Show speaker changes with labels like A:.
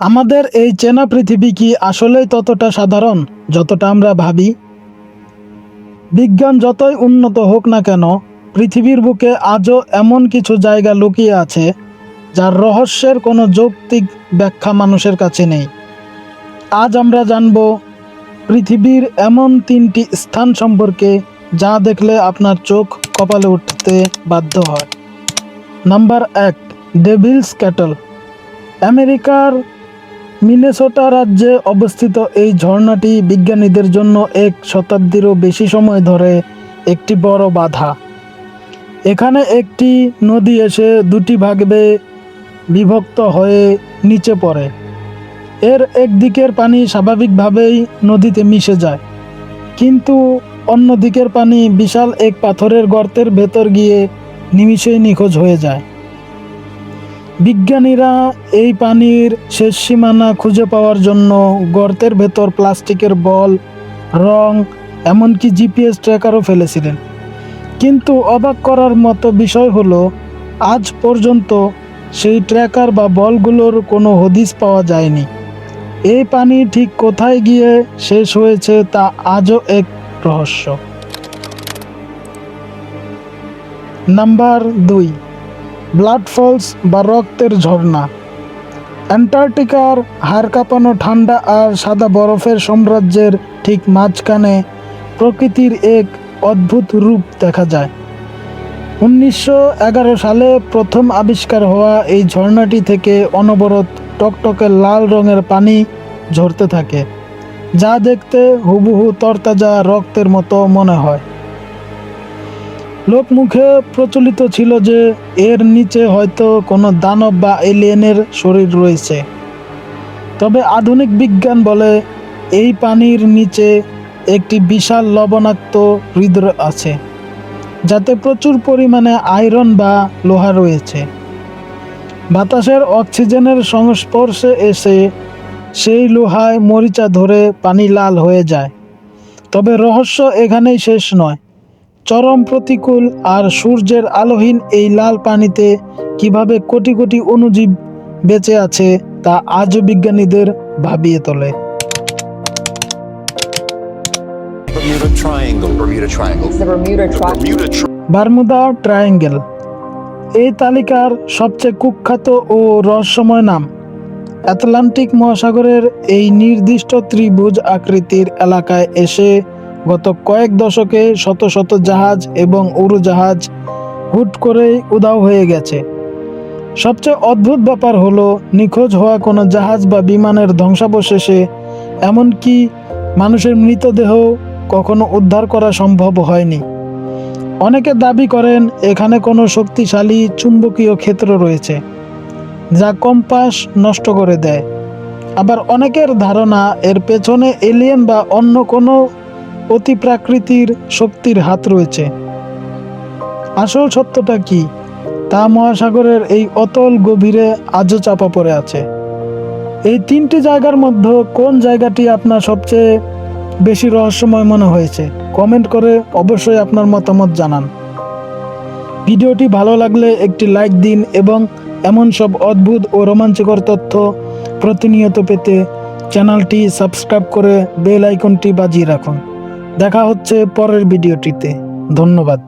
A: আমাদের এই চেনা পৃথিবী কি আসলেই ততটা সাধারণ যতটা আমরা ভাবি? বিজ্ঞান যতই উন্নত হোক না কেন, পৃথিবীর বুকে আজও এমন কিছু জায়গা লুকিয়ে আছে যার রহস্যের কোনো যৌক্তিক ব্যাখ্যা মানুষের কাছে নেই। আজ আমরা জানব পৃথিবীর এমন ৩টি স্থান সম্পর্কে যা দেখলে আপনার চোখ কপালে উঠতে বাধ্য হয়। Number ১, Devil's cattle. আমেরিকার মিনেসোটা রাজ্যে অবস্থিত এই ঝর্ণাটি বিজ্ঞানীদের জন্য ১ শতাব্দীরও বেশি সময় ধরে একটি বড় বাধা। এখানে একটি নদী এসে ২টি ভাগে বিভক্ত হয়ে নিচে পড়ে। এর একদিকের পানি স্বাভাবিকভাবেই নদীতে মিশে যায়, কিন্তু অন্য দিকের পানি বিশাল এক পাথরের গর্তের ভেতর গিয়ে নিমিষেই নিখোঁজ হয়ে যায়। বিজ্ঞানীরা এই পানির শেষ সীমানা খুঁজে পাওয়ার জন্য গর্তের ভেতর প্লাস্টিকের বল, রং, এমনকি জিপিএস ট্র্যাকারও ফেলেছিলেন। কিন্তু অবাক করার মতো বিষয় হলো, আজ পর্যন্ত সেই ট্র্যাকার বা বলগুলোর কোনো হদিস পাওয়া যায়নি। এই পানি ঠিক কোথায় গিয়ে শেষ হয়েছে তা আজও এক রহস্য। নাম্বার ২, ব্লাড ফলস বা রক্তের ঝর্ণা। অ্যান্টার্কটিকার হাড় কাঁপানো ঠান্ডা আর সাদা বরফের সাম্রাজ্যের ঠিক মাঝখানে প্রকৃতির এক অদ্ভুত রূপ দেখা যায়। ১৯১১ সালে প্রথম আবিষ্কার হওয়া এই ঝর্ণাটি থেকে অনবরত টকটকে লাল রঙের পানি ঝরতে থাকে, যা দেখতে হুবহু তরতাজা রক্তের মতো মনে হয়। লোকমুখে প্রচলিত ছিল যে এর নিচে হয়তো কোনো দানব বা এলিয়েনের শরীর রয়েছে। তবে আধুনিক বিজ্ঞান বলে এই পানির নিচে একটি বিশাল লবণাক্ত হৃদয় আছে, যাতে প্রচুর পরিমাণে আয়রন বা লোহা রয়েছে। বাতাসের অক্সিজেনের সংস্পর্শে এসে সেই লোহায় মরিচা ধরে পানি লাল হয়ে যায়। তবে রহস্য এখানেই শেষ নয়। চরম প্রতিকূল আর সূর্যের আলোহীন এই লাল পানিতে কিভাবে কোটি কোটি অণুজীব বেঁচে আছে তা আজও বিজ্ঞানীদের ভাবিয়ে তোলে।
B: Bermuda Triangle. Bermuda Triangle.
C: The Bermuda Triangle.
A: Bermuda triangle এই তালিকার সবচেয়ে কুখ্যাত ও রহস্যময় নাম। আটলান্টিক মহাসাগরের এই নির্দিষ্ট ত্রিভুজ আকৃতির এলাকায় এসে গত কয়েক দশকে শত শত জাহাজ এবং উড়োজাহাজ হুট করেই উধাও হয়ে গেছে। সবচেয়ে অদ্ভুত ব্যাপার হলো, নিখোঁজ হওয়া কোনো জাহাজ বা বিমানের ধ্বংসাবশেষে এমনকি মানুষের মৃতদেহ কখনো উদ্ধার করা সম্ভব হয়নি। অনেকে দাবি করেন এখানে কোনো শক্তিশালী চুম্বকীয় ক্ষেত্র রয়েছে যা কম্পাস নষ্ট করে দেয়। আবার অনেকের ধারণা এর পেছনে এলিয়েন বা অন্য কোনো অতিপ্রাকৃতিক শক্তির হাত রয়েছে। আসল সত্যটা কি তা মহাসাগরের এই অতল গভীরে আজও চাপা পড়ে আছে। এই 3টি জায়গার মধ্যে কোন জায়গাটি আপনার সবচেয়ে বেশি রহস্যময় মনে হয়েছে? কমেন্ট করে অবশ্যই আপনার মতামত জানান। ভিডিওটি ভালো লাগলে একটি লাইক দিন এবং এমন সব অদ্ভুত ও রোমাঞ্চকর তথ্য প্রতিনিয়ত পেতে চ্যানেলটি সাবস্ক্রাইব করে বেল আইকনটি বাজিয়ে রাখুন। দেখা হচ্ছে পরের ভিডিওটিতে। ধন্যবাদ।